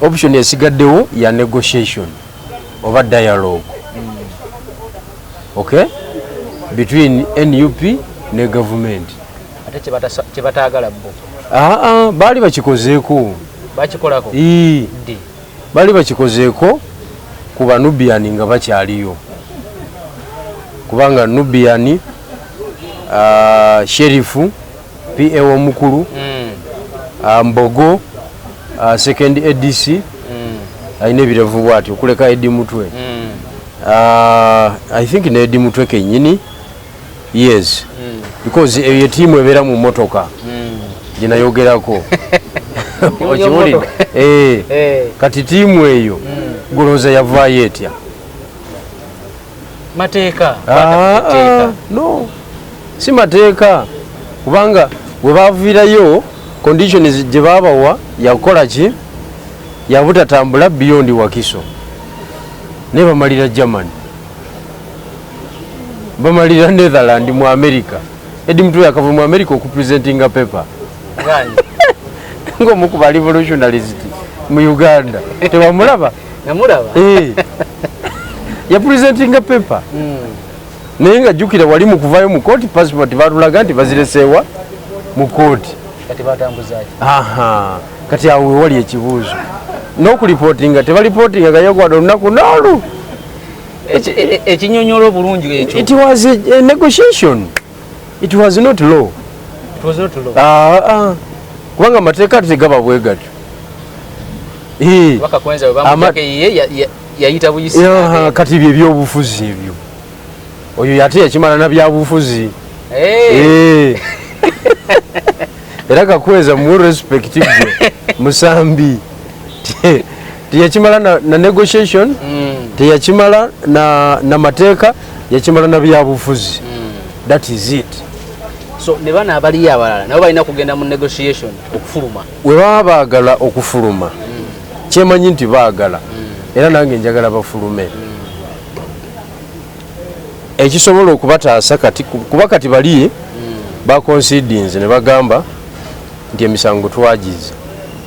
option esigaddewo ya negotiation oba dialogue. Okay, between NUP ne government. Ate kyebatagala bo baali bakikozeeko bakikolako baali bakikozeeko ku Banubian nga bakyaliyo kubanga Nubian Sherifu PA w'omukulu Mbogo second ADC ayina ebirevu bwati okuleka Edi Mutwe I think ne Edi Mutwe kenyini yes because eyo tiimu ebeera mu motoka ginayogerako okiwulira kati tiimu eyo goloza yavaayo etya mateeka no si mateeka kubanga bwe baviirayo conditions gye baabawa yakukola ki yabutatambula beyond Wakiso ne bamalira Germany bamalira Netherland mu America Edi Mutwe yakava mu America okupresentinga paper ngomu ku revolutionalist mu Uganda tebamulaba namulaba ya presentinga paper naye nga jjukira wali mu kuvayo mu kooti passport batulaga nti bazireseewa mu kooti kati batambuzaaki kati awo wali ekibuuzo n'okuripotinga tebalipotinga gayogwada olunaku n'olu ekinyonyola obulungi ekyo it was a negotiation it was not law kubanga amateeka tegaba bwe gatyo yayita buyisi kati bye byobufuzi ebyo oyo yate yakimala na byabufuzi era kakweza mu respect gwe Musambi teyakimala na negotiation teyakimala na mateeka yakimala na byabufuzi that is it. So ne bana abaliyo abalala nabo balina kugenda mu negotiation okufuluma we baba baagala okufuluma kyemanyi nti baagala era nange njagala bafulume ekisobola okubataasa kati kuba kati bali baconsidings ne bagamba nti emisango twagiza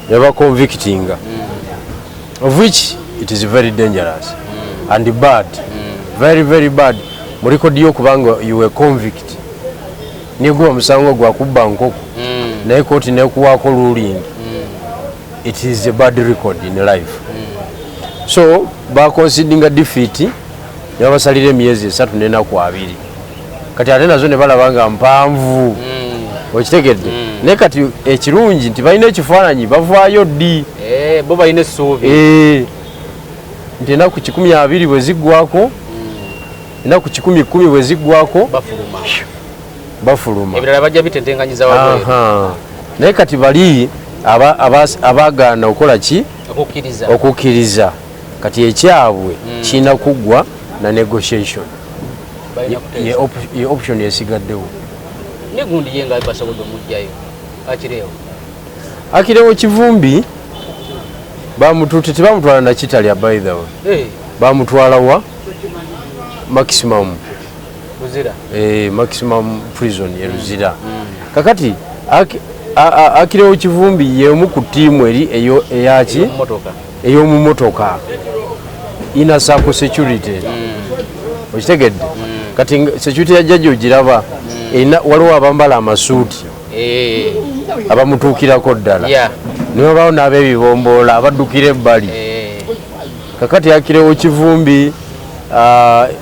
ne baconvictinga of which it is very dangerous and bad very very bad mu record yo kubanga you were convict niguwa musango gwa kubba nkoko naye kooti nekuwaako ruling it is a bad record in life so baconsidinga defeat nebabasalira emyezi 3 n'ennaku 2 kati ate nazo ne balaba nga mpanvu okitegedde naye kati ekirungi nti balina ekifaananyi bavaayo ddi bo balina essuubi nti ennaku 20 bwe ziggwako ennaku 10 bwe ziggwako bafuluma ebirala bajja bitentenganyiza wabweru naye kati bali abaagaana okukola ki okukkiriza kati ekyabwe kirina kuggwa na negotiation ye option esigaddewo negundi yenga basobodde omugjayo akirewo Kivumbi bamutute tebamutwala na Kitalya by the way bamutwala wa maximum Ruzira maximum prison ye Ruzira kakati akirewo Kivumbi yemu ku tiimu eri eyo eyaki ey'omu motoka ina sako security okitegedde kati security yajja ogiraba waliwo abambala amasuuti abamutuukirako ddala niwe bawo n'abebibomboola abaddukira ebbali kakati akirewo Kivumbi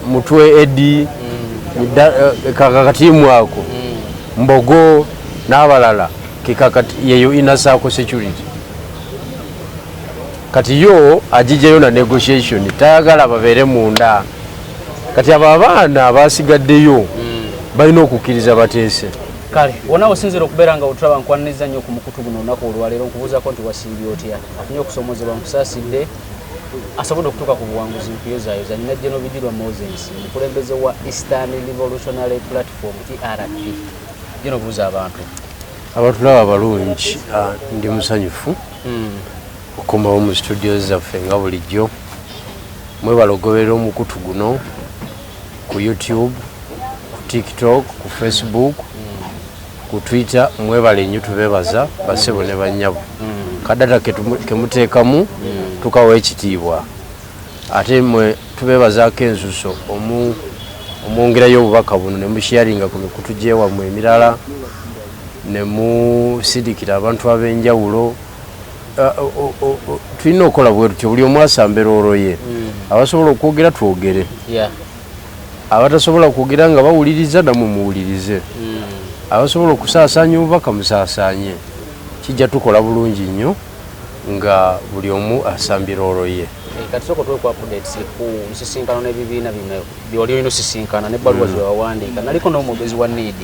Mutwe Edi kakatiimu ako Mbogo n'abalala kikakati yeyo ina sako security kati yo agijeyo na negotiation tayagala babeere munda kati abo abaana abasigaddeyo balina okukkiriza bateese kale wona osinzira okubeera nga otulaba nkwaniriza nnyo ku mukutu guno olunaku olwaleero nkubuuzako nti wasiibye otya afunye okusomozebwa nkusaasidde asobodde okutuuka ku buwanguzi mpiyozayoza nina General Bigirwa Moses mukulembeze wa Eastern Revolutionary Platform ERP gino buuza abantu abatulaba balungi ndi musanyufu okukomawo mu studio zaffe nga bulijjo mwebala okugoberera omukutu guno ku YouTube ku TikTok ku Facebook ku Twitter mwebale nnyo tubebaza basebo ne bannyabo kadata kemuteekamu tukawa ekitiibwa ate mwe tubeebazaako ensuso omwongerayo obubaka buno ne musharinga ku mikutu gy'ewammwe emirala ne musindikira abantu ab'enjawulo. Tulina okukola bwe tutyo buli omu asamba roolo ye. Abasobola okwogera twogere, abatasobola kwogera nga bawuliriza namwe muwulirize, abasobola okusaasaanya obubaka musaasaanye. Kijja tukola bulungi nnyo nga buli omu asambye roolo ye. Kati soko tuwe ku updates ku nsisinkano n'ebibiina bino by'oli olina osisinkana n'ebbaluwa ze wawandiika. Naliko n'omwogezi wa NEED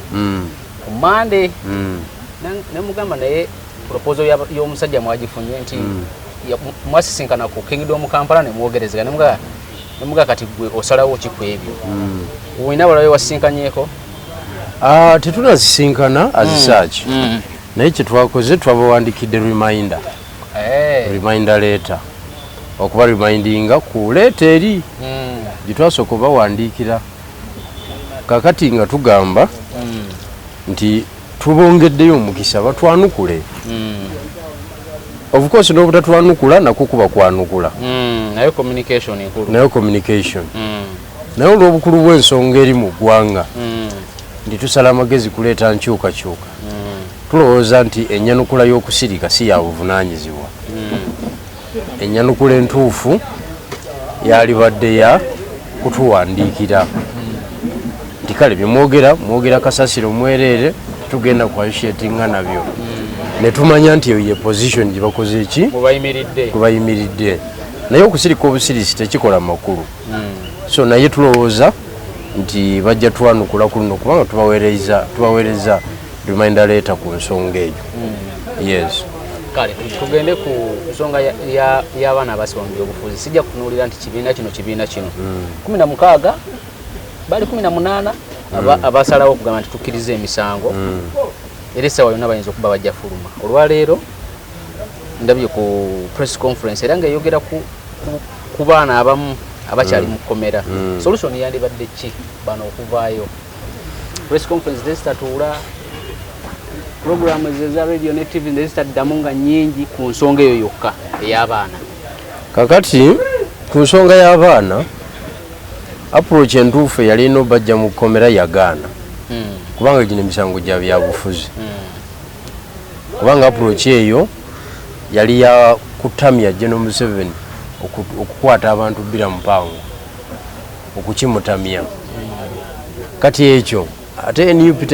ku Monday ne mugamba naye proposal y'omusajja mwagifunye nti mwasisinkana ku Kingdom Kampala ne mwogerezega ne muga kati gwe osalawo ki ku ebyo. Olina balawe wasisinkanyeeko? Tetunasisinkana as such. Naye kye twakoze twabawandikidde reminder letter okuba remindinga ku leeta eri gye twasooka obawandiikira. Kakati nga tugamba nti tubongeddeyo omukisa batwanukule. Of course n'obutatwanukula nakwo kuba kwanukula. Nayo communication enkulu. Naye olw'obukulu bw'ensonga eri mu ggwanga nti tusala amagezi kuleeta nkyukakyuka. Tulowooza nti ennyanukula y'okusirika si ya buvunaanyizibwa. Ennyanukula entuufu yalibadde ya kutuwandiikira nti kale bye mwogera kasasiro mwereere tugenda kwashetinga nabyo ne tumanya nti eyo ye position gye bakoze eki kubayimiridde. Naye okusirika obusirisi tekikola makulu. So naye tulowooza nti bajja twanukula ku luno kubanga tubaweereza reminder letter ku nsonga eyo. Yes. Kale tugende ku nsonga y'abaana abasibwa mu byobufuzi. Sijja kutunuulira nti kibiina kino 16 bali 18 abasalawo okugamba nti tukkiriza emisango era essaawa yonna bayinza okuba bajja fuluma. Olwaleero ndabye ku press conference era ng'eyogera ku baana abamu abakyali mu kkomera. Solution yandibadde ki bano okuvaayo? Press conference zesitatuula, program eza radio ne TV zesitaddamu nga nnyingi ku nsonga eyo yokka ey'abaana. Kakati ku nsonga y'abaana approach entuufu yalina obajja mu kkomera yagaana kubanga gino emisango gya byabufuzi. Kubanga approach eyo yali ya kutamya General Museveni okukwata abantu bbira mupango okukimutamya. Kati ekyo ate NUP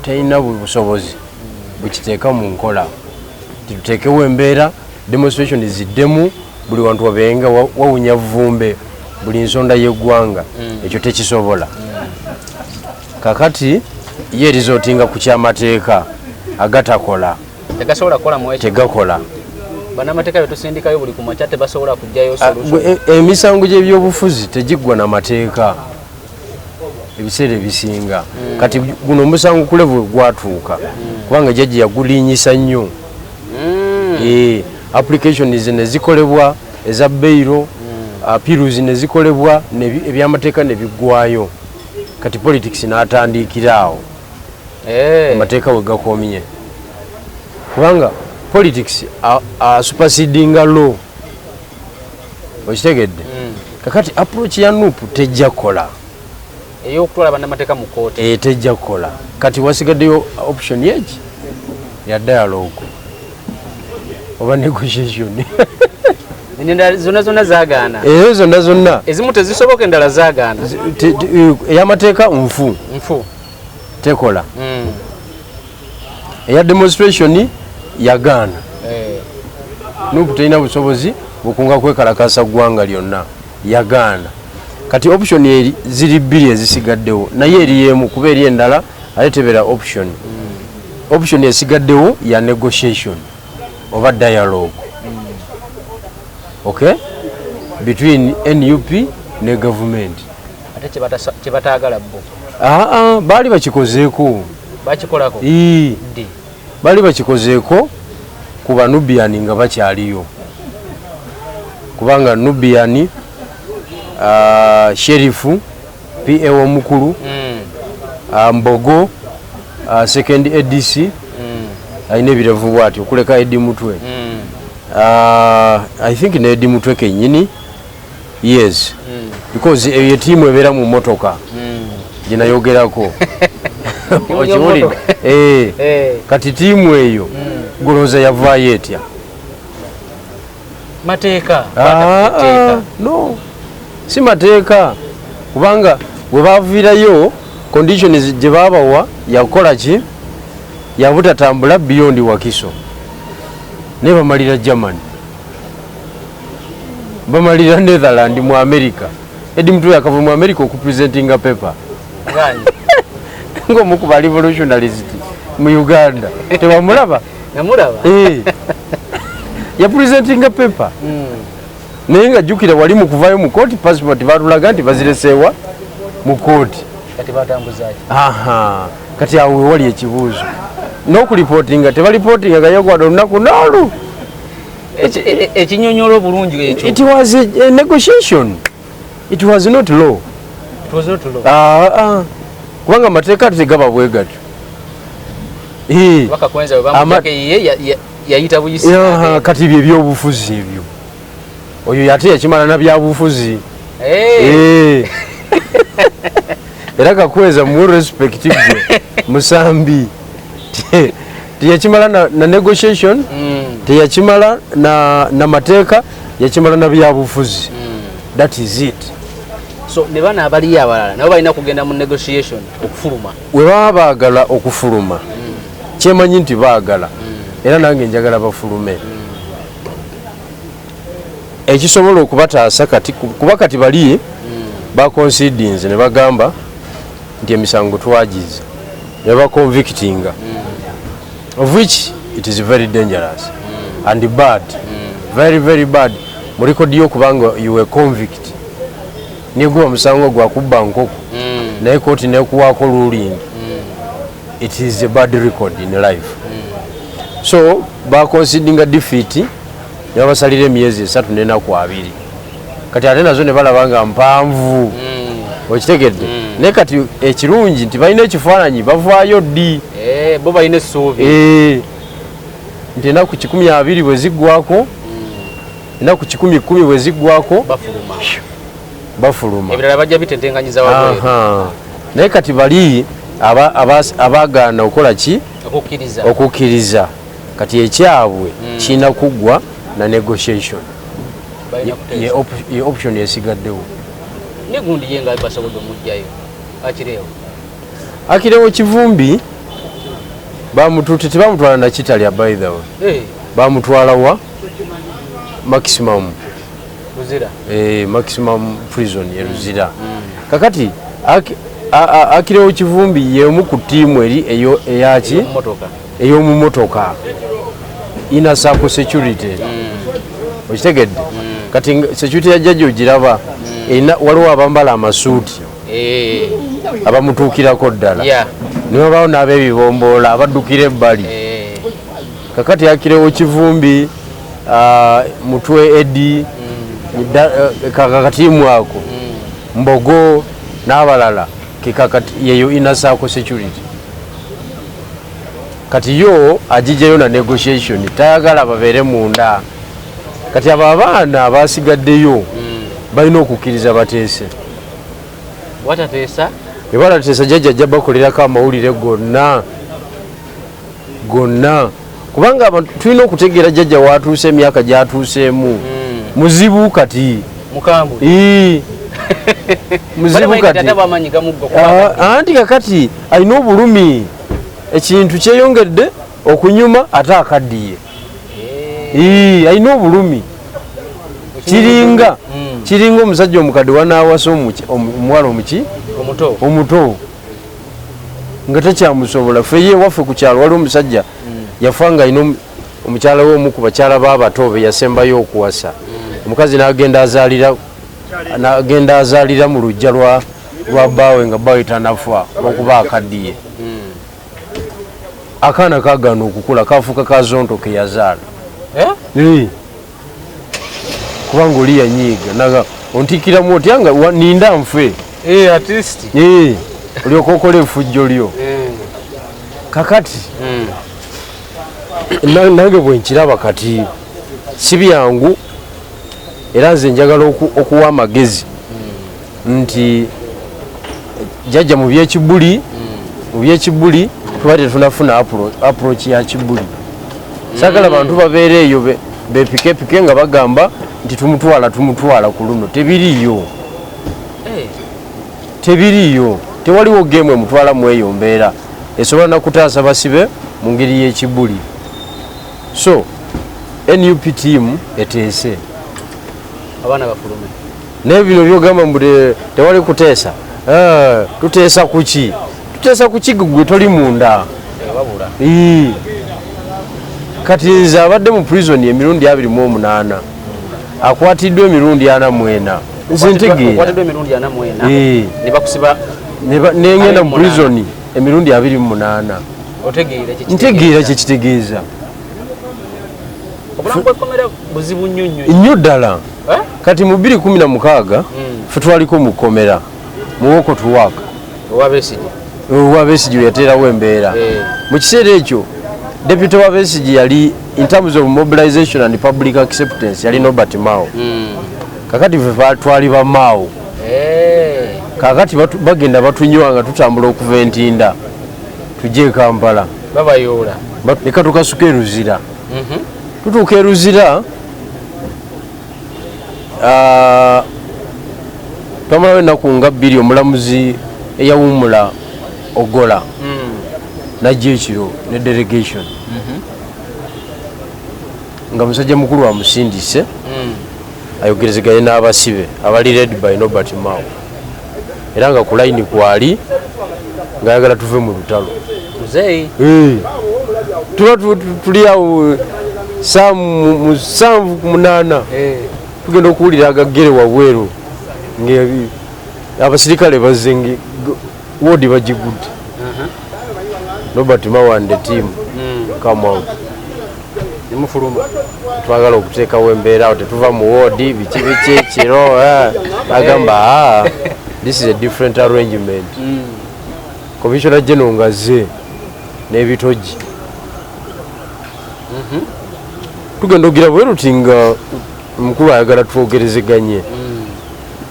teyina busobozi bukiteeka mu nkola. Tuteekewo embeera demonstration ziddemu buli wantu wabenga wawunya vumbe buli nsonda y'eggwanga ekyo tekisobola. Kakati ye rizotinga ku kyamateeka agatakola tegakola. Bannamateeka betusindikayo buli ku makya tebasobola kujjayo solution. Emisango gy'ebyobufuzi tegiggwa na mateeka ebiseera ebisinga. Kati guno omusango ku level gwatuuka kubanga jjajja yagulinyisa nnyo. Applications ne zikolebwa eza bbeiro, appeals ne zikolebwa ebyamateeka ne biggwayo. Kati politics n'atandikira awo amateeka we gakomye kubanga politics supersedinga law. Okitegedde? Kakati approach ya NUP tejja kola ey'okutwala bannamateeka mu kooti tejja kola. Kati wasigaddeyo option yeki ya dialogue oba negotiation. Zonna zaagaana. Zonna ezimu tezisoboka endala zaagaana. Ey'amateeka nfu tekola. Eya demonstration yagaana. NUP terina busobozi bukunga kwekalakasa ggwanga lyonna yagaana. Kati option eri ziri bbiri ezisigaddewo naye eri yemu kuba eri endala ate tebera option. Option esigaddewo ya negotiation oba dialogue. Okay? Between NUP ne government. Ate kyebataagala bo. Baali bakikozeeko. Bakikolako? Baali bakikozeeko ku Banubian nga bakyaliyo. Kubanga Nubian Sherifu PA omukulu Mbogo second ADC ayina ebirevu bwati okuleka Edi Mutwe I think nedi mutwe kenyini. Yes. Because eyo timu ebeera mu motoka. Gina yogerako. Okiwulira? Kati timu eyo goloza yavaayo etya? Mateeka. No. Si mateeka. Kubanga bwe baviirayo conditions gye baabawa yakola ki? Yabutatambula beyond Wakiso. Ne bamalira Germany. Bamalira Netherland mu America. Edi mtu yakava mu America okupresentinga paper. Ngani? Ngomu kuba revolutionalist mu Uganda. Tewamulaba? Namulaba? Ya presentinga paper. Naye nga jjukira wali mu kuvayo mu court passport batulaga nti bazireseewa mu court. Kati batambuzaaki? Kati awo wali ekibuuzo. N'okuripotinga tebalipotinga gayogwada olunaku n'olu. Ekinyonyola obulungi ekyo. It was a negotiation. It was not law. It was not law. Kubanga amateeka tegaba bwe gatyo. Bakakwenza bwe bamujjako ye yayita buyisi. Kati bye byobufuzi ebyo. Oyo yate yakimala na byabufuzi. Era kakweza mu respect gwe Musambi. Teyakimala na negotiation, teyakimala na mateeka, yakimala na byabufuzi. That is it. So ne bana abali abalala nabo balina kugenda mu negotiation okufuluma. We baba baagala okufuluma. Kyemanyi nti baagala. Era nange njagala bafulume. Ekisobola okubataasa kati kuba kati bali ba concedings ne bagamba nti emisango twagiza. Ne ba convictinga. Of which it is very dangerous and bad. Very, very bad. Murikodi yo kubanga you were convict. Niguwa musango gwa kubba nkoko. Naye kooti nekuwaako ruling. It is a bad record in life. So ba conceding a defeat yabasalira emyezi 3 n'ennaku 2. Kati ate nazo ne balabanga mpanvu. Okitegedde? Ne kati ekirungi nti balina ekifaananyi bavaayo ddi. Bo balina essuubi. Nti ennaku 12 bwe ziggwako, ennaku 10 bwe ziggwako bafuluma. Ebirala bajja bitetenganyiza wabweru. Naye kati bali abaagaana okola ki? Okukkiriza. Kati ekyabwe kirina kuggwa na negotiation. Ye option yesigaddewo. Ne gundi yenga basobodde omujjayo. Akirewo Kivumbi bamututte tebamutwala na Kitalya by the way. Bamutwala wa maximum Ruzira. Maximum prison ye Ruzira. Kakati Akirewo Kivumbi yemu ku tiimu eri eyo eyaki ey'omu motoka ina sako security. Okitegedde? Kati security ya jjajja ogiraba waliwo abambala amasuuti abamutuukirako ddala. Niwe bawo n'abebibomboola abaddukira ebbali. Kakati Akirewo Kivumbi Mutwe Edi kakatiimu ako Mbogo n'abalala kikakati yeyo ina sako security. Kati yo agijeyo na negotiation tayagala babeere munda. Kati abo abaana abasigaddeyo balina okukkiriza bateese. Watateesa? Ebatateesa jjajja ajja bakolerako amawulire gonna. Kubanga tulina okutegeera jjajja watuuse emyaka gyatuuseemu. Muzibu kati. Mukambwe. Muzibu kati. Anti kakati alina obulumi. Ekintu kyeyongedde okunyuma ate akaddiye. Alina obulumi. Kiringa omusajja omukadde wanaawasa omuwala omuto nga takyamusobola. Feye waffe ku kyalo waliwo omusajja yafa nga alina omukyala we omu ku bakyala b'abato be yasembayo okuwasa. Omukazi n'agenda azaalira mu luggya lwa bbaawe nga bbaawe tanafa olwokuba akaddiye. Akaana kaagaana okukula kafuuka kazonto ke yazaala. Kubanga oli yanyiiga naga ontikiramu otya nga ninda nfe. At least. Olyoka okola efujjo lyo. Kakati nange bwe nkiraba kati si byangu era nze njagala okuwa amagezi nti jajja mu byekibuli tubadde tunafuna approach ya kibuli sagala abantu babeera eyo bepikepike nga bagamba nti tumutwala ku luno tebiriyo tewaliwo gemu emutwala mu eyo mbeera esobola nakutaasa basibe mu ngeri y'ekibuli so NUP team eteese abaana bafulume nebino byogamba mbu tewali kuteesa tuteesa kuki gwe toli munda kati nze abadde mu prison emirundi 28 akwatiddwa emirundi 44 nze nengenda mu prison emirundi 28 ntegeera kyekitegeeza nnyo ddala kati mu 2016 fe twaliko mu kkomera muwoko tuwaaka owa Besigye yateerawo embeera mu kiseera ekyo deputy wa Besigye yali in terms of mobilization and public acceptance yali Nobert Mao kakati fe twali ba Mao kakati bagenda batunywa nga tutambula okuva Entinda tujje e Kampala babayoola leka tukasuka eruzira tutuuka eruzira twamalawo ennaku nga 2 omulamuzi eyawummula Ogola najja ekiro ne delegation nga musajja mukulu amusindise ayogerezeganye n'abasibe abali led by Nobert Mao era nga ku line kwali ngayagala tuve mu lutalo tuba tuli awo saa 7-8 tugenda okuwulira agagere wabweru abasirikale bazzengi wodi bagigudde Nobert Mao and the team come out twagala okuteekawo embeera awo tetuva mu wodi biki ekiro agamba this is a different arrangement Commissioner General ngazze n'ebitogi tugenda ogira bweruti nga mukulu ayagala twogerezeganye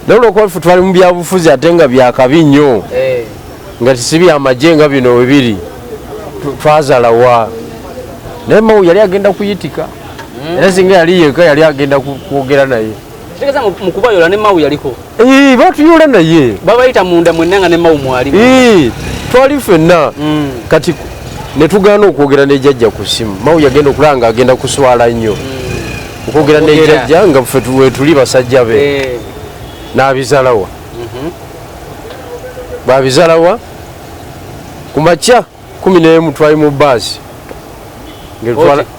naye olwokuba ffe twali mu byabufuzi ate nga byakabi nnyo nga tisibyamagye nga bino webiri twazalawa naye Mao yali agenda kuyitika era singa yali yeka yali agenda kwogera naye mukubayola ne Mao yaliko batuyola naye babayita munda mwenna nga ne Mao mwali twali ffenna kati netugaana okwogera nejjajja ku ssimu Mao yagenda okulanga agenda kuswala nnyo okwogera nejjajja nga ffe wetuli basajja be n'abizalawa babizalawa ku makya 11 twali mu baasi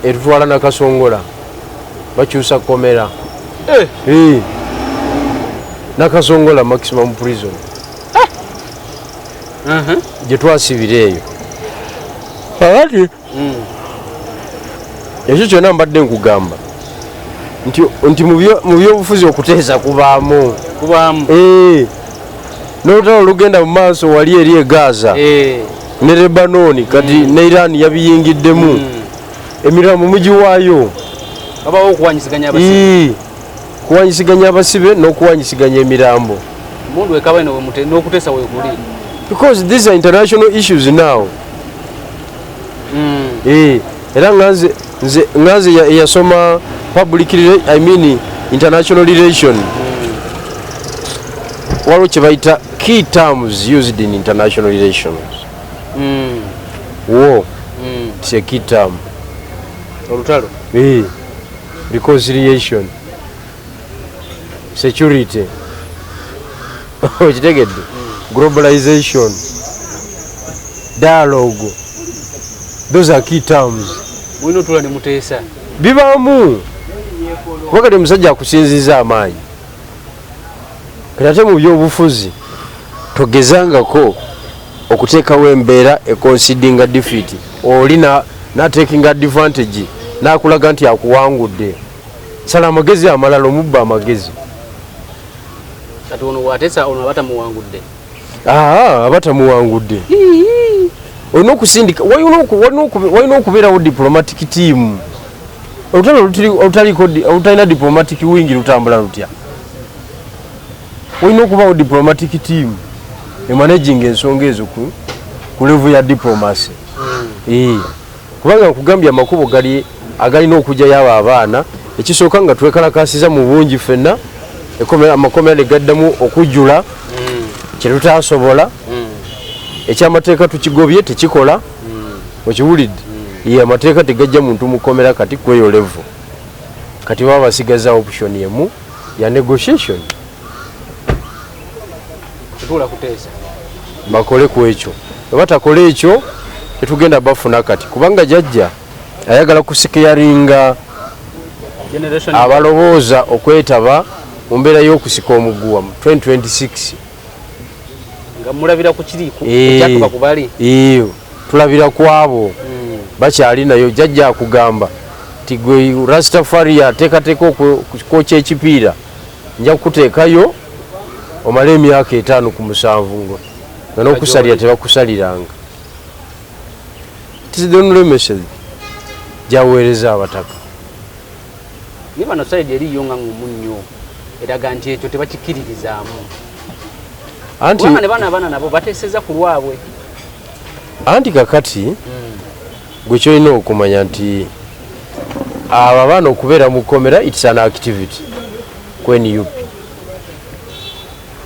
etutwala Nakasongola bakyusa komera Nakasongola maximum prison gye twasibira eyo ati ekyo kyonna mbadde nkugamba nti mu byobufuzi okuteesa kubaamu n'olutalo olugenda mu maaso wali eri e Gaza ne Lebanoni kati ne Iran yabiyingiddemu emirambo mugi waayo kuwanyisiganya abasibe n'okuwanyisiganya emirambo because these are international issues now era nganze yasoma public international relation waliwo kye bayita key terms used in international relations war it's a key term olutalo reconciliation security okitegedde globalization dialogue those are key terms bibaamu kuba kati omusajja akusinziza amaanyi kati ate mu byobufuzi togezangako okuteekawo embeera econsidinga defeat oli taking advantage nakulaga nti akuwangudde sala amagezi amalala omubba amagezi abatamuwangudde olina okusindika walina okubeerawo diplomatic team otalina diplomatic wing lutambula lutya. Olina okubawo diplomatic team emanaging ensonga ezo ku level ya diplomacy. Kubanga nkugambye amakubo agalina okujjayo abo abaana ekisooka nga twekalakasiza mu bungi ffenna amakomera ne gaddamu okujjula kye tutasobola ekyamateeka tukigobye tekikola okiwulidde amateeka tegajja muntu mukomera kati kweyo level kati baba basigaza option yemu ya negotiation tutula kuteesa bakole ku ekyo batakole ekyo tetugenda bafuna kati kubanga jajja ayagala kusikeyaringa abalowooza okwetaba mu mbeera y'okusika omuguwa 2026 nga mulabira ku kiriiko ekyatuka ku bali tulabira ku abo bakyali nayo jajja akugamba ti gwe Rastafari ateekateeka okukokya ekipiira nja kukuteekayo omala emyaka 5 ku 7 nga n'okusalira tebakusaliranga. It is the only message jaweereza abataka ni bano side eriyo nga ngumunyo eraga nti ekyo tebakikiririzaamu anti ne bana nabo bateeseza ku lwabwe anti kakati gwe kyolina okumanya nti abo abaana okubeera mu kkomera it's an activity kweni UP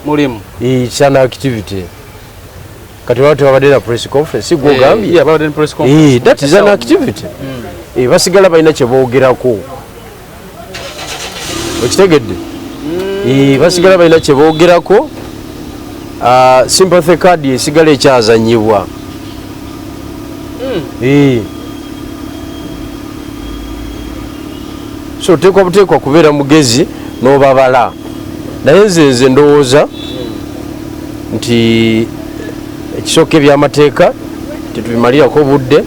mulimu it's an activity kati watu babadde na press conference gwogambye that is an activity basigala balina kye boogerako okitegedde basigala balina kye boogerako sympathy card esigala ekyazanyibwa so tekwa butekwa kubeera mugezi n'obabala naye nze ndowooza nti ekisooka ebyamateeka tetubimalirako budde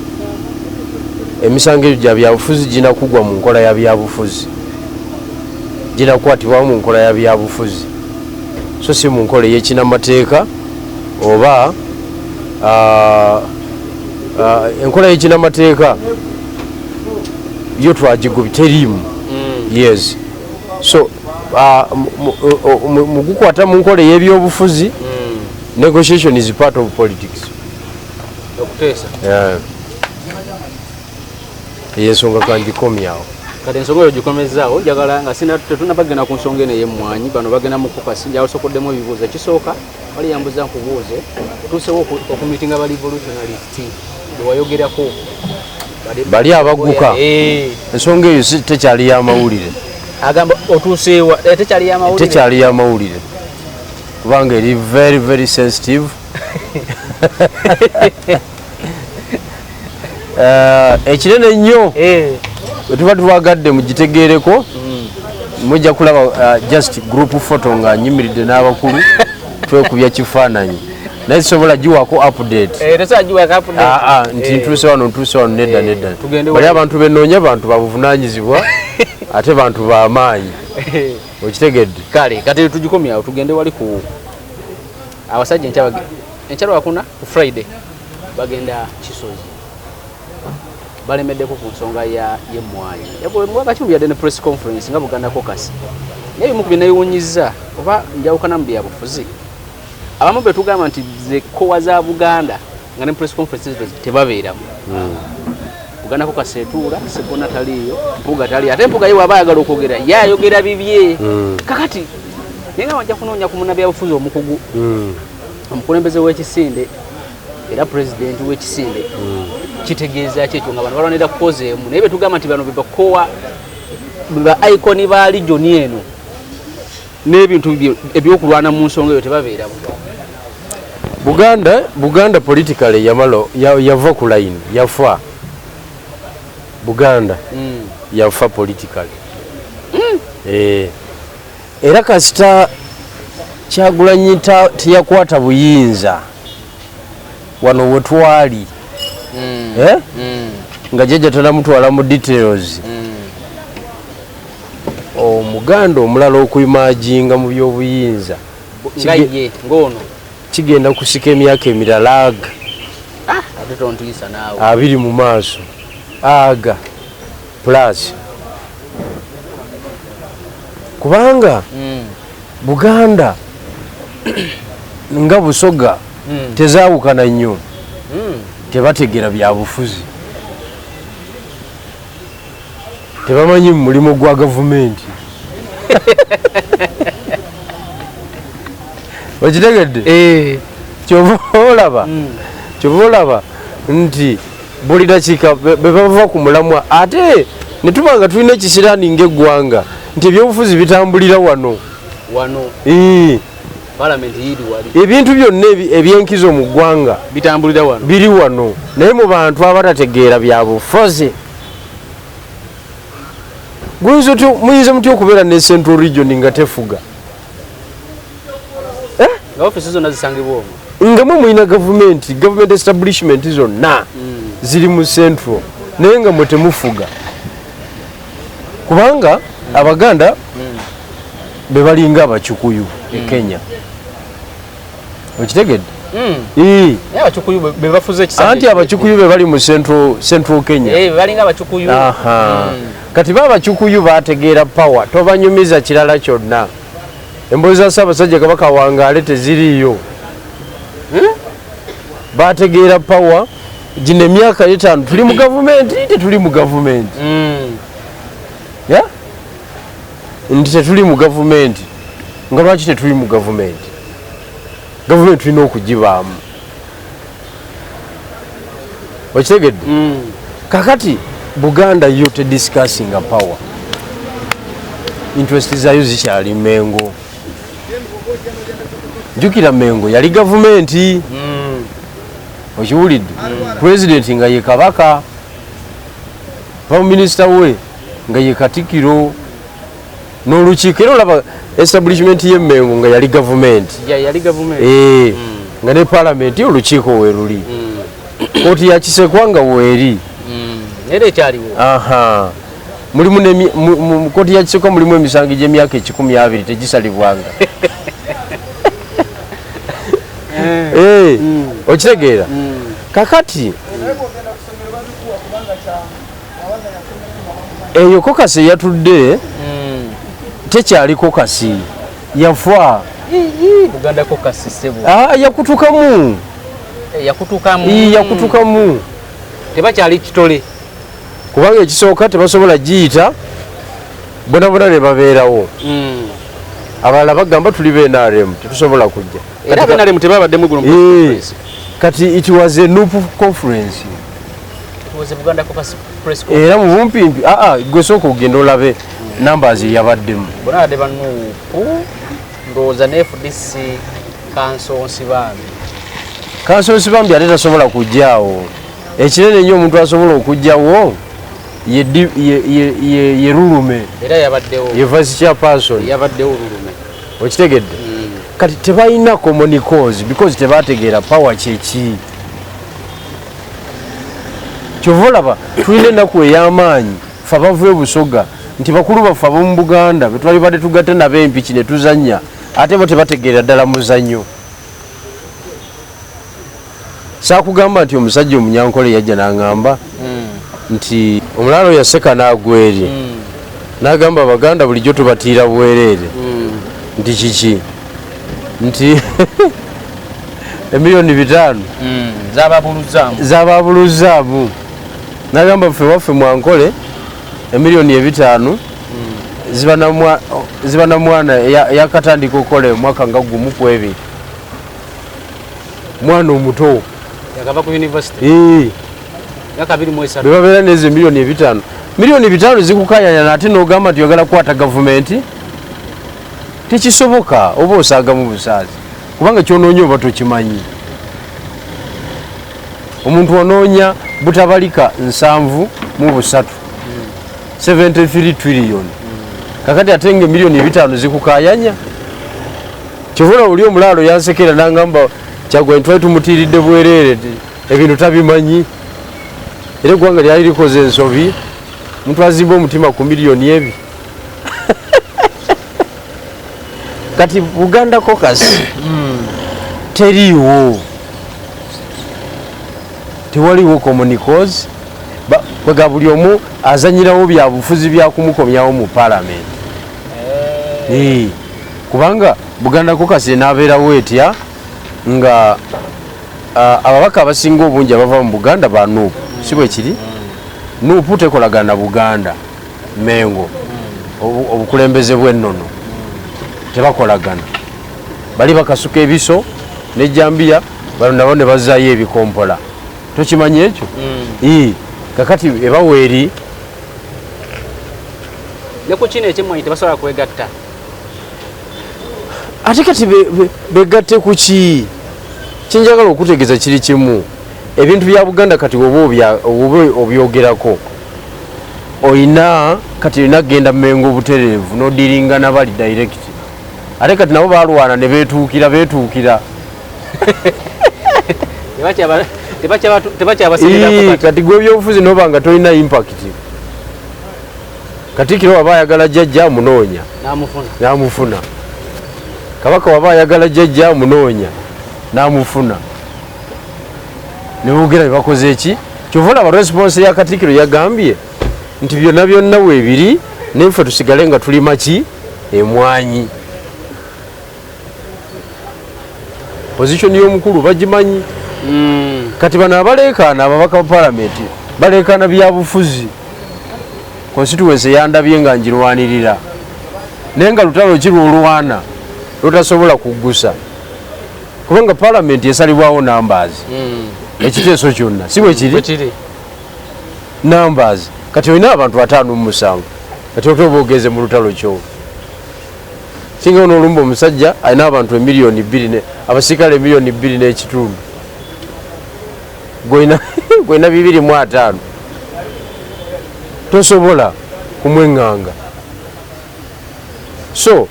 emisango egyo gya byabufuzi gina kugwa mu nkola ya byabufuzi gina kukwatibwamu mu nkola ya byabufuzi so si mu nkola ey'ekinamateeka oba enkola y'ekinamateeka yo twagigubye teriimu yes so mu kukwata mu nkola ey'ebyobufuzi negotiation is part of politics okuteesa yensonga kangikomyawo kati ensonga eyo gikomezaawo njagala nga tetunabagenda ku nsonga eno ey'emmwanyi bano bagenda mu kokasi njagala osokoddemu ebibuuzo ekisooka wali yambuza nkubuuze otuusewo okumitinga ba revolutionalist bewayogerako bali abagguka ensonga eyo tekyali y'amawulire agamba otuuseewa tekyali y'amawulire kubanga eri very very sensitive ekinene nnyo wetuba tubagadde mugitegeereko mujja kulaba just group photo nga nyimiridde n'abakulu twekubya kifaananyi naye sobola giwako update nti ntuuse wano nedda bali abantu benoonya bantu babuvunaanyizibwa ate bantu b'amaanyi okitegedde kale kati tugikomyawo tugende wali ku abasajja enkyalo wakuna ku Friday bagenda Kisozi balemeddeko ku nsonga y'emmwanyi mwakakimbu yadde ne press conference nga Buganda Caucus naye bimu ku binayiwunyizza oba njawukana mu byabufuzi abamu betugamba nti zekowa za Buganda nga ne press conference tebabeeramu Buganda Caucus etuula Segona taliyo Mpuga taliyo ate Mpuga yewe aba ayagala okwogera yayogera bibye kakati naye nga wajja kunoonya ku munnabyabufuzi omukugu omukulembeze w'ekisinde era pulezidenti w'ekisinde kitegeeza kyekyo nga bano balwanira kukoza emu naye betugamba nti bano bebakowa ba iconi ba regioni eno n'ebintu ebyokulwana mu nsonga eyo tebabeeramu Buganda politically yava ku line yafa Buganda yafa politically era kasita Kyagulanyi teyakwata buyinza wano wetwali nga jjajja tanamutwala mu details omuganda omulala okuimajinga mu byobuyinza kigenda kusika emyaka emirala aga 20 mu maaso aga plus kubanga Buganda nga Busoga tezaawukana nnyo tebategera byabufuzi tebamanyi mulimu gwa gavumenti okitegedde kyova olaba nti buli dakiika bebava ku mulamwa ate ne tuba nga tulina ekisiraani ng'eggwanga nti ebyobufuzi bitambulira wano ebintu byonna ebyenkizo mu ggwanga biri wano naye mu bantu abatategeera byabufuzi muyinza mutya okubeera ne Central Region nga tefuga nga mwe mulina government establishment zonna ziri mu Central naye nga mwe temufuga kubanga Abaganda be balinga Abakikuyu e Kenya okitegedde anti Abakikuyu be bali mu Central Kenya kati Abakikuyu bategeera power tobanyumiza kirala kyonna emboozi za Ssaabasajja Kabaka wangaale teziriiyo bategeera power gino emyaka 5 tuli mu gavumenti tetuli mu gavumenti nti tetuli mu gavumenti nga lwaki tetuli mu gavumenti tulina okugibaamu okitegedde kakati Buganda yo tediscussinga power interest zaayo zikyali Mengo jukira Mengo yali gavumenti okiwulidde president nga ye Kabaka prime minister we nga ye Katikkiro n'olukiiko era olaba establishment ye Mengo nga yali gavumenti nga ne parliament olukiiko we luli kooti ya Kisekwa nga weeri mulimu mu kooti ya Kisekwa mulimu emisango gy'emyaka 12 tegisalibwanga okitegeera kakati eyo kokasi eyatudde tekyali kokasi yafa yakutukamu tebakyali kitole kubanga ekisooka tebasobola giyita bonabona ne babeerawo abalala bagamba tuli BNRM tetusobola kujja kati it was a NUP conference era mu bumpimpi gwe sooka ogenda olabe numbers yabaddemu ndowooza ne FDC kanso nsibambi ate tasobola kujjaawo ekinene ennyo omuntu asobola okujjawo ye Rulume era yabaddewo ye vice chairperson yabaddewo Rulume okitegedde kati tebalina common cause because tebategeera power kyeki kyova olaba tulina ennaku ey'amaanyi fe abavuye Busoga nti bakulu baffe ab'omu Buganda be twali badde tugatte nabo empiki ne tuzannya ate bo tebategeera ddala muzannyo saakugamba nti omusajja omunyankole yajja n'aŋŋamba nti omulaalo yaseka n'agweri n'agamba Abaganda bulijjo tubatiira bwereere nti kiki nti emiliyoni 5 zababuluzzaamu n'agamba ffe waffe Mwankole emiliyoni 5 ziba na mwana yakatandika okukola omwaka nga gumu ku ebiri mwana omuto yakava ku university bebabeera nezo emiliyoni 5 miliyoni 5 zikukayanya ate n'ogamba nti oyagala kukwata gavumenti tekisoboka oba osaaga mu busaazi kubanga kyonoonya oba tokimanyi omuntu onoonya butabalika 7 73 trillion kakati ate nga emiliyoni 5 zikukayanya kivula oli omulaalo yansekera n'angamba Kyagulanyi twali tumutiiridde bwereere ebintu tabimanyi era eggwanga lyali likoze ensobi omuntu azimba omutima ku miliyoni ebi kati Buganda caucus teriiwo tewaliwo common cause kwega buli omu azanyirawo byabufuzi byakumukomyawo mu parliament kubanga Buganda kokasi n'abeerawo etya nga ababaka abasinga obungi abava mu Buganda ba Nuupu si bwe kiri Nuupu tekolagana Buganda Mengo obukulembeze bw'ennono tebakolagana bali bakasuka ebiso ne Jambiya bano nabo ne bazaayo ebikompola tokimanyi ekyo kakati ebaweeri ne ku kino ekimwanyi tebasobola kwegatta ate kati begatte ku ki kinjagala okutegeeza kiri kimu ebintu bya Buganda kati oba obyogerako oyina kati olina kgenda Mengo obutereevu n'odiringa nabali direct ate kati nabo balwana ne beetuukira kati gwe ebyobufuzi noba nga tolina impact Katikkiro waba ayagala jjajja amunoonya n'amufuna Kabaka waba ayagala jjajja amunoonya n'amufuna ne boogera ne bakoze eki kyova olaba response ya Katikkiro yagambye nti byonna byonna weebiri neffe tusigale nga tuli maki emwanyi position y'omukulu bagimanyi kati bano abaleekaana ababaka ba palamenti baleekaana byabufuzi constituency yandabye nga njirwanirira naye nga lutalo kirulwana lutasobola kuggusa kubanga palamenti esalibwawo numbers ekiteeso kyonna si bwe kiri numbers kati olina abantu 57 kati otoba ogeze mu lutalo kyo singa n'olumba omusajja alina abantu 2 million abasirikale 2 million n'ekitundu gwena 205 tosobola kumwenganga so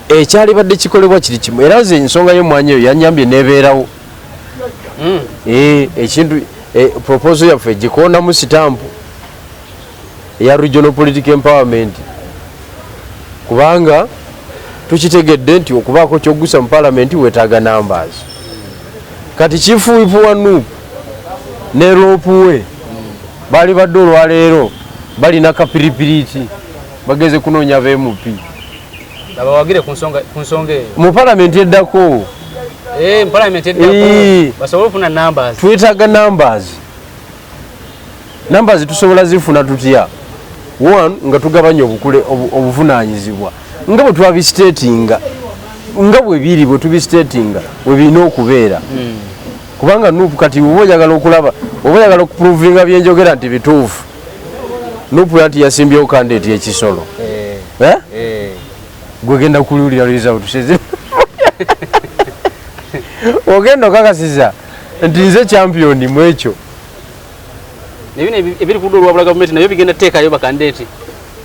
ekyali badde kikolebwa kiri kimu era nze ensonga y'omwanya eyo yanyambye nebeerawo ekintu proposal yaffe gikoonamu sitampu eya regional political empowerment kubanga tukitegedde nti okubaako kyoggusa mu palamenti weetaaga numbers kati kifuipu wa Nuupu ne Loopuwe bali badde olwaleero balina kapiripiriti bageze kunoonya BMP abawagire ku nsonga eyo mu palamenti eddako basobola okufuna numbers twetaaga numbers tusobola zifuna tutya one nga tugabanya obuvunaanyizibwa nga bwe twabisitatinga nga bwe biri bwe tubisitatinga bwe birina okubeera kubanga Nuupu kati oba oyagala okulaba oba oyagala okuprovinga byenjogera nti bituufu Nuupu nti yasimbyewo kandidate ekisolo gwegenda kuliwulira result ogenda okakasiza nti nze champion mu ekyo nebino ebiri ku lwa bula gavumenti nabyo bigenda teekayo bakandidate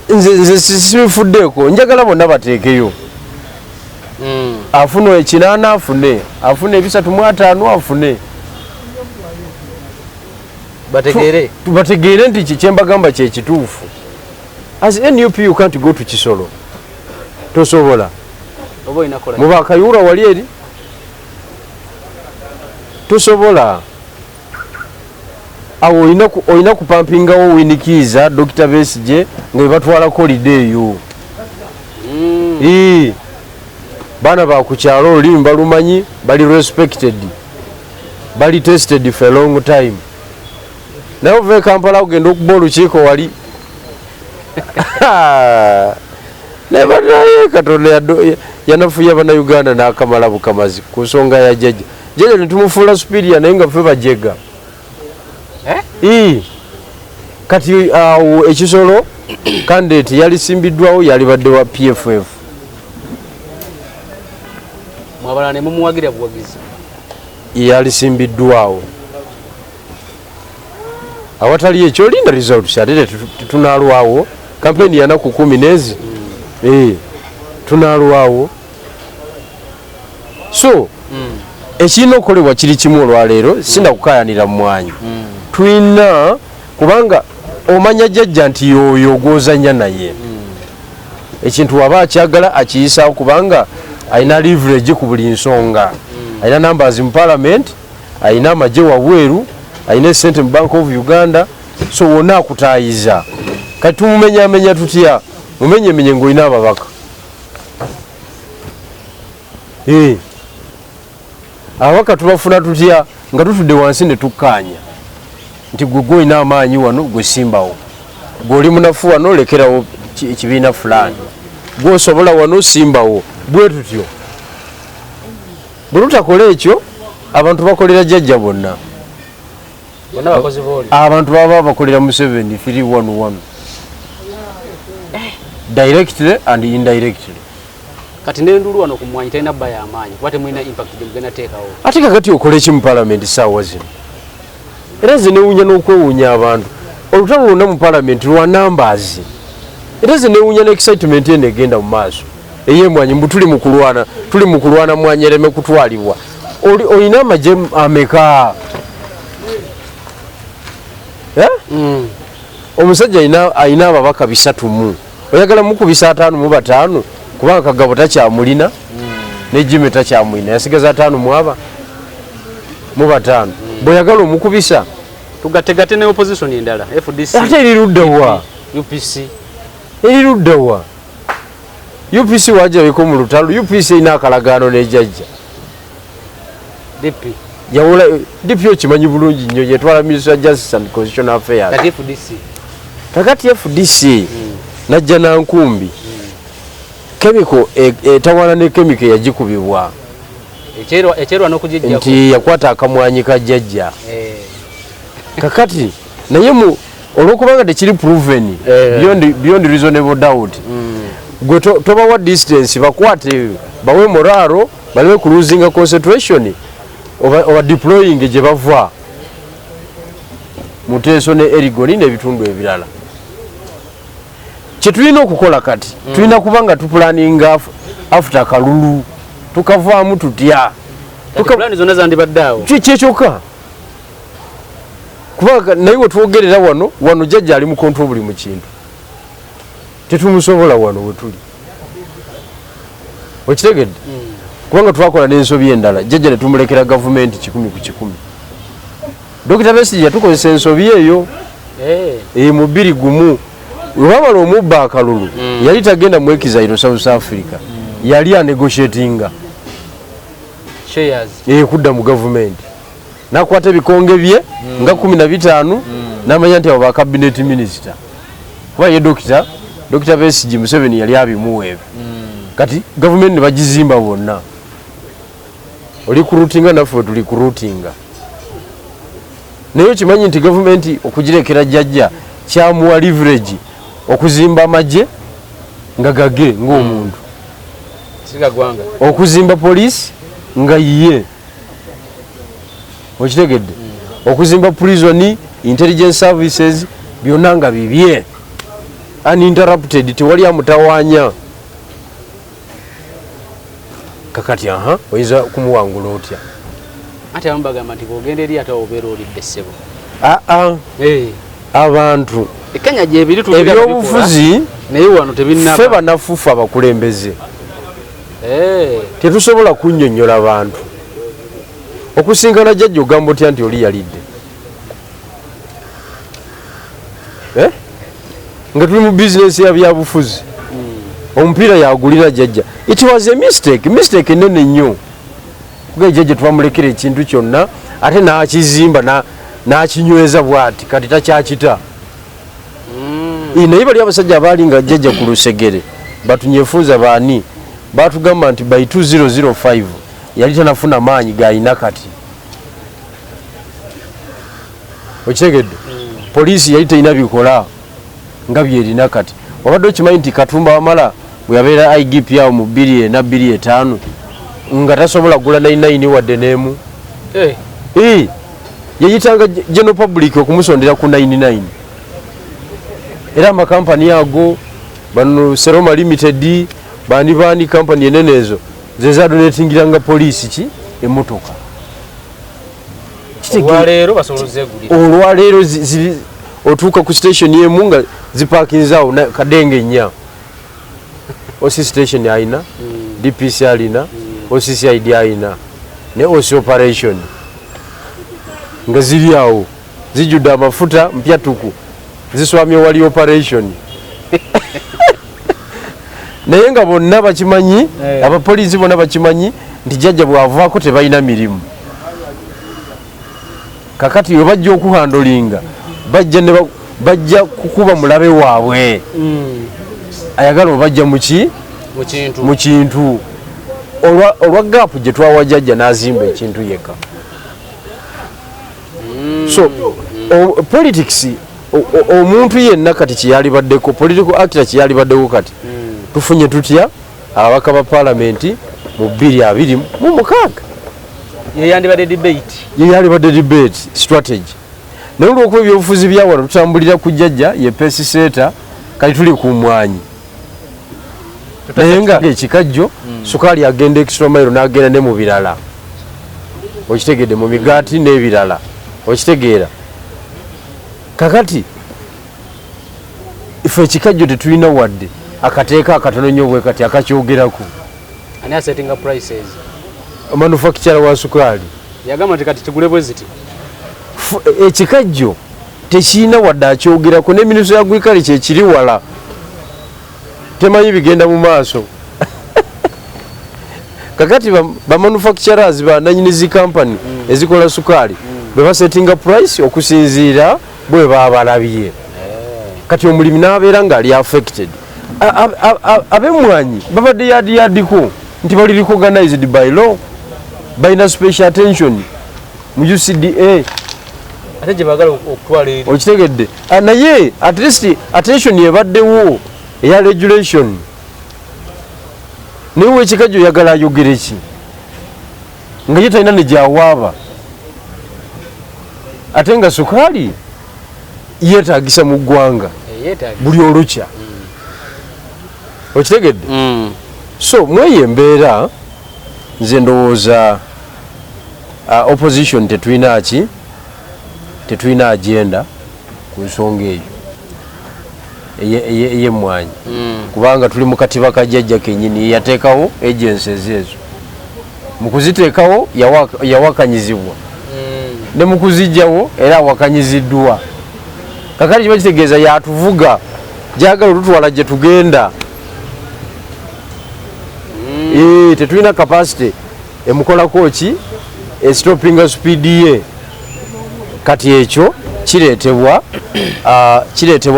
nze sibifuddeeko njagala bonna bateekeyo afune ekinaana afune 305 afune bategeere nti kyembagamba kyekituufu as NUP you can't go to Kisolo tosobola mubakayura wali eri tosobola awo olina kupampingawo winikiiza Dr. Besigye nga webatwala kolide eyo baana bakukyalo olulimi balumanyi bali respected bali tested for a long time naye ova Kampala ogenda okuba olukiiko wali nebanaye Katonda yanafuya bannayuganda n'akamala bukamazi ku nsonga ya jjajja netumufuula superior naye nga ffe bajega kati awo ekisolo kandidate yalisimbiddwawo yalibadde wa PFF mwabala ne mumuwagira buwagizi yalisimbiddwawo awatali ekyo linda results ate tunalwawo campaign ya naku 10 nezi tunalwawo so ekirina okukolebwa kiri kimu olwaleero sinda kukayanira mu mwanya twina kubanga omanya jjajja nti yoyo gwozanya naye ekintu waba akyagala akiyisaawo kubanga alina leverage ku buli nsonga alina numbers mu parliament alina amagye wabweru alina sente mu Bank of Uganda so wona akutaayiza kati tumumenyamenya tutya mumenyemenye ng'olina ababaka ababaka tubafuna tutya nga tutudde wansi ne tukkaanya nti gwe olina amaanyi wano gwe simbawo, gwe oli munafu wano lekerawo ekibiina fulani, gwe osobola wano simbawo, bwe tutyo. Bwe tutakola ekyo abantu bakolera jjajja bonna, abantu baba bakolera Museveni 311 directly and indirectly. Kati n'endulu wano ku mwanyi talina bba y'amaanyi kuba temulina impact gye mugenda teekawo. Ate kakati okola eki mu palamenti saawa zino era zinewuunya n'okwewuunya abantu. Olutalo lwonna mu palamenti lwa numbers era zinewuunya n'excitement eno egenda mu maaso ey'emwanyi mbu tuli mu kulwana mwanyi ereme kutwalibwa. Olina amagye ameka? Omusajja ayina ababaka 3 oyagala mukubisa 5 mu 5 kubanga Kagabo takyamulina ne Jimmy takyamulina, yasigaza 5 mu 5 bw'oyagala omukubisa tugategate ne opposition endala FDC ate eriruddawa UPC eriruddawa UPC wajabeko mu lutalo. UPC ina akalagaano n'ejjajja DP yawula DP okimanyi bulungi nnyo yetwala Minister of Justice and Constitutional Affairs kati FDC kakati FDC najja na nkumbi kemiko etawana ne kemiko yagikubibwa ekyerwa n'okugijjako nti yakwata akamwanyi ka jjajja kakati naye mu olwokubanga tekiri proven beyond reasonable doubt gwe tobawa distance bakwate bawe moraro baleme ku losing concentration oba deploying gye bava Muteeso ne Erigoni n'ebitundu ebirala. Kye tulina okukola kati tulina kubanga tupulaninga after kalulu tukavaamu tutya plan zonna zandibaddeawo kyekyoka kubanga naye wetwogerera wano jjajja ali mu control buli mu kintu tetumusobola wano wetuli okitegedde kubanga twakola n'ensobi endala jjajja ne tumulekera gavumenti 100 ku 100. Dr. Besigye yatukozesa ensobi eyo mu 2 wabala omubba akalulu yali tagenda mu exile South Africa yali anegotiatinga shares kudda mu gavumenti nakwata ebikonge bye nga 15 n'amanya nti abo ba cabinet minister kuba ye Dr. Besigye Museveni yali abimuweebwe kati gavumenti ne bagizimba bonna oli kurutinga naffe tuli kurutinga naye kimanyi nti gavumenti okugirekera jjajja kyamuwa leverage okuzimba amagye nga gage ng'omuntu okuzimba poliisi nga yiye okitegedde okuzimba prison intelligence services byonna nga bibye uninterrupted tewali amutawaanya kakati oyinza kumuwangula otya ate abambagamba nti bwogenda eri ate obeera olidde ssebo abantu ekanya gyebiri ebyobufuzi naye wano tebinnaba ffe banafuufu abakulembeze tetusobola kunnyonnyola abantu okusinkana jjajja ogamba otya nti oli yalidde nga tuli mu bizinesi ya byabufuzi omupiira yagulira jjajja it was a mistake enene nnyo kuga jjajja twamulekera ekintu kyonna ate n'akizimba n'akinyweza bw'ati kati takyakita naye bali abasajja abaali nga jjajja ku lusegere batunyefuuza baani batugamba nti by 2005 yali tanafuna maanyi gayina kati okitegedde poliisi yali terina bikola nga byerina kati wabadde okimanyi nti Katumba Wamala bwe yabeera IGP awo mu 2005 nga tasobola gula 99 wadde n'emu yayitanga general public okumusondera ku 99 era amakampani ago bano Seroma Limited bani kampani enene ezo zezadonatingiranga poliisi emmotoka olwaleero otuuka ku station yemu nga zipakinzaawo kadenge nnya osi station alina DPC alina OCCID alina ne OC operation nga ziri awo zijjudde amafuta mpyatuku ziswamye wali operation naye nga bonna bakimanyi abapoliisi bonna bakimanyi nti jjajja bw'avaako tebalina mirimu. Kakati we bajja okuhandolinga bajja kukuba mulabe waabwe ayagala obajja mu kintu olwa gaapu gye twawa jjajja n'azimba ekintu yekka. So politics omuntu yenna kati kyeyalibaddeko political actor kyeyalibaddeko kati tufunye tutya ababaka ba palamenti mu 2026 yeyandibadde debate strategy. Naye olw'okuba ebyobufuzi byawala tutambulira ku jjajja ye pesi seeta kati tuli ku mwanyi naye nga ekikajjo sukaali agenda extra mile n'agenda ne mu birala okitegedde mu migaati n'ebirala okitegeera. Kakati ife ekikajjo tetulina wadde akateeka akatono nnyo bwe kati akakyogerako. Ani asetting prices? Manufacturer wa sukaali yagamba nti kati kigule bwe ziti. Ekikajjo tekirina wadde akyogerako ne minisitule ya agriculture ekiri wala temanyi bigenda mu maaso. Kakati ba manufacturers ba nanyinizi company ezikola sukaali bwe basettinga price okusinziira bwe babalabye. Kati omulimi n'abeera ng'ali affected. Ab'emmwanyi babadde yadiko nti bali recognized by law, balina special attention mu UCDA. Ate gye baagala okutwala eri okitegedde naye at least attention ebaddewo eya regulation. Naye w'ekikajjo oyagala ayogere ki nga ye talina ne gyawaaba ate nga sukaali yeetaagisa mu ggwanga buli olukya okitegedde. So mweyo embeera nze ndowooza opposition tetulina agenda ku nsonga eyo ey'emmwanyi kubanga tuli mu katiba ka jjajja kennyini yateekawo agencies ezo. Mu kuziteekawo yawakanyizibwa ne mu kuzijjawo era awakanyiziddwa. Kakati kiba kitegeeza yatuvuga gyagala olutwala gye tugenda. Tetulina capacity emukolako ki estopinga speed ye. Kati ekyo kireetebwa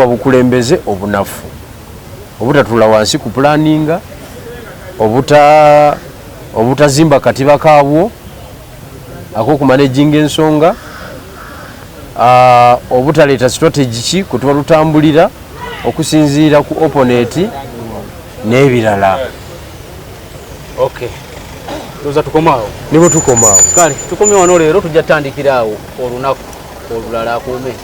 bukulembeze obunafu obutatula wansi ku planinga obutazimba katiba kaabwo ak'okumanaginga ensonga obutaleeta strategy ki kwe tuba tutambulira okusinziira ku opponent n'ebirala. Okay. Tuza tukomaawo. Nibo tukomaawo. Kale tukomye wano leero tujja tandikira awo olunaku olulala akuume.